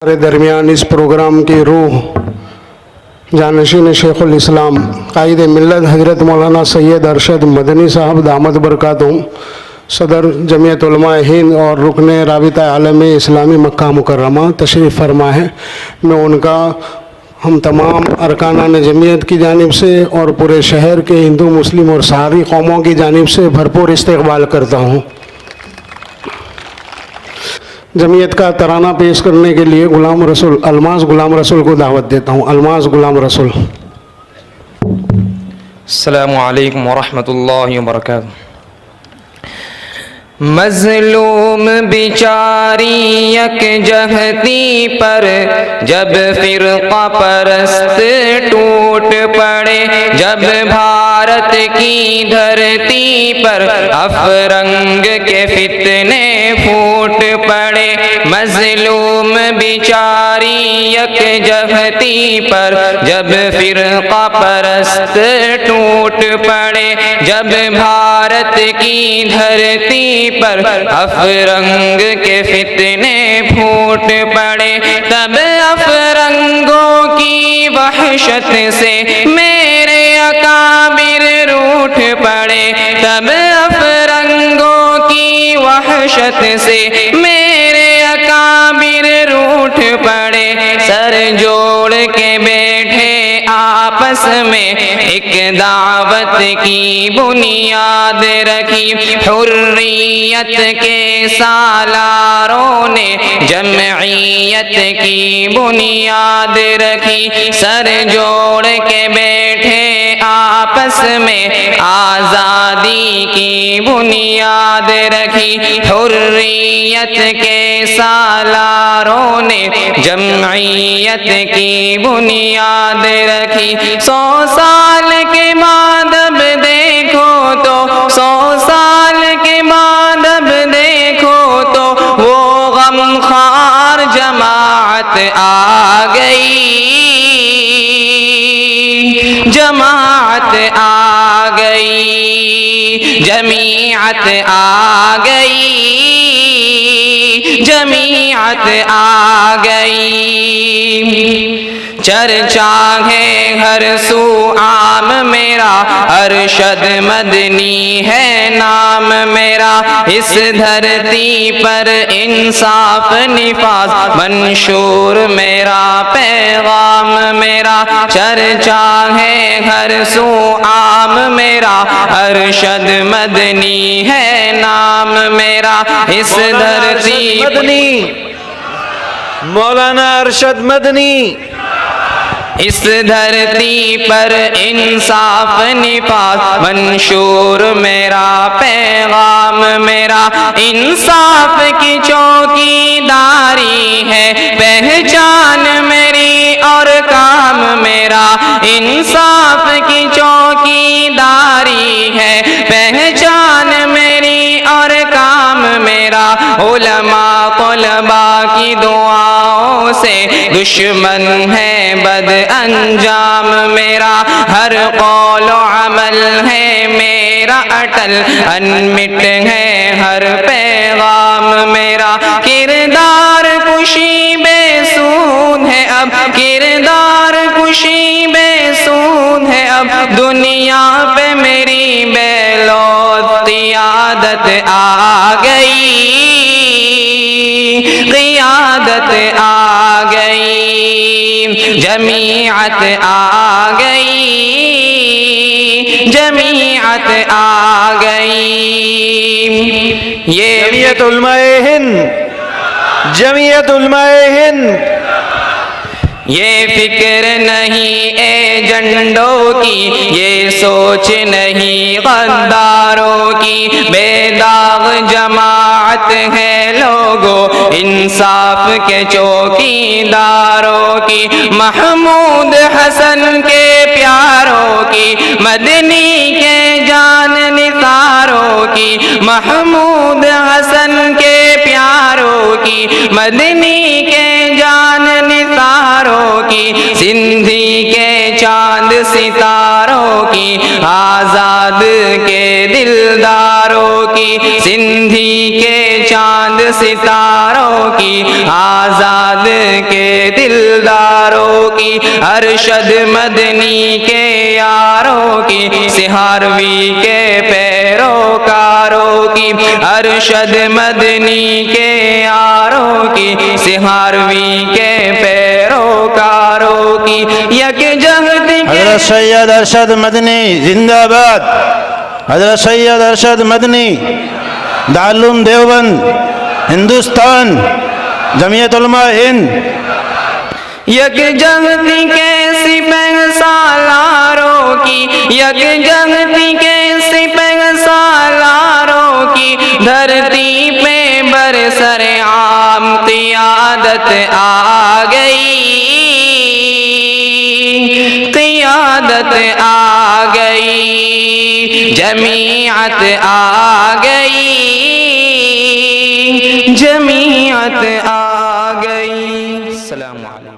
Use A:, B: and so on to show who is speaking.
A: ہمارے درمیان اس پروگرام کی روح جانشین شیخ الاسلام قائد ملت حضرت مولانا سید ارشد مدنی صاحب دامت برکاتہم صدر جمعیت علماء ہند اور رکن رابطہ عالم اسلامی مکہ مکرمہ تشریف فرما ہے۔ میں ان کا ہم تمام ارکانان جمعیت کی جانب سے اور پورے شہر کے ہندو مسلم اور ساری قوموں کی جانب سے بھرپور استقبال کرتا ہوں۔ جمعیت کا ترانہ پیش کرنے کے لیے غلام رسول الماس غلام رسول کو دعوت دیتا ہوں۔ الماس غلام رسول۔
B: السلام علیکم ورحمۃ اللہ وبرکاتہ۔ مظلوم بیچاری یک جہتی پر جب فرقہ پرست ٹوٹ پڑے، جب بھارت کی دھرتی پر افرنگ کے فتنے پھوٹ پڑے، مظلوم بیچاری یک جہتی پر جب فرقہ پرست ٹوٹ پڑے، جب بھارت کی دھرتی پر افرنگ کے فتنے پھوٹ پڑے، تب افرنگوں کی وحشت سے میرے اکابر روٹھ پڑے، تب افرنگوں کی وحشت سے میرے اکابر روٹھ پڑے، سر جوڑ کے بیٹھے آپس میں ایک دعوت کی بنیاد رکھی، حریت کے سالاروں نے جمعیت کی بنیاد رکھی، سر جوڑ کے بیٹھے آپس میں آزادی کی بنیاد رکھی، حریت کے سالاروں نے جمعیت کی بنیاد رکھی۔ 100 سال کے بعد اب دیکھو تو 100 سال کے بعد اب دیکھو تو وہ غمخوار جماعت آ گئی، جماعت آ گئی، جمعیت آ گئی، جمعیت آ گئی۔ چرچا ہے ہر سو عام میرا، ارشد مدنی ہے نام میرا، اس دھرتی پر انصاف نفاذ منشور میرا پیغام میرا، چرچا ہے ہر سو عام میرا، ارشد مدنی ہے نام میرا، اس دھرتی
C: مدنی مولانا ارشد مدنی،
B: اس دھرتی پر انصاف نفاذ منشور میرا پیغام میرا، انصاف کی چوکی داری ہے پہچان میری اور کام میرا، انصاف کی چوکی داری ہے پہچان میری اور کام میرا، علماء طلباء کی دعاؤں سے دشمن ہے بد انجام میرا، ہر قول و عمل ہے میرا اٹل، انمٹ ہے ہر پیغام میرا، کردار کشی بے سود ہے اب، کردار کشی بے سود ہے اب، دنیا پہ میری بے لوث قیادت آ گئی، قیادت آ گئی، جمعیت آ گئی، جمعیت آ گئی۔ یہ
C: جمعیت علماء ہند، جمعیت علماء ہند،
B: یہ فکر نہیں ایجنڈوں کی، یہ سوچ نہیں غداروں کی، بے داغ جماعت ہے لوگو انصاف کے چوکی داروں کی، محمود حسن کے پیاروں کی، مدنی کے جان نثاروں کی، محمود حسن کے پیاروں کی، مدنی کے جان نثاروں کی، سندھی کے چاند ستاروں کی، آزاد کے دلداروں کی، سندھی کے چاند ستاروں کی، آزاد بنیاد کے دلداروں کی، ارشد مدنی کے یاروں کی، سہاروی کے پیروکاروں کی، ارشد مدنی کے یاروں کی، سہاروی کے پیروکاروں کی، یک جہد کے
D: حضرت سید ارشد مدنی زندہ باد، حضرت سید ارشد مدنی دارالعلوم دیوبند ہندوستان، جمعیت علماء ہند،
B: یک جہتی کے سپہ سالاروں کی، یک جہتی کے سپہ سالاروں کی، دھرتی پہ برسر عام قیادت آ گئی، قیادت آ گئی، جمعیت آ گئی، جمعیت آ گئی۔ السلام علیکم۔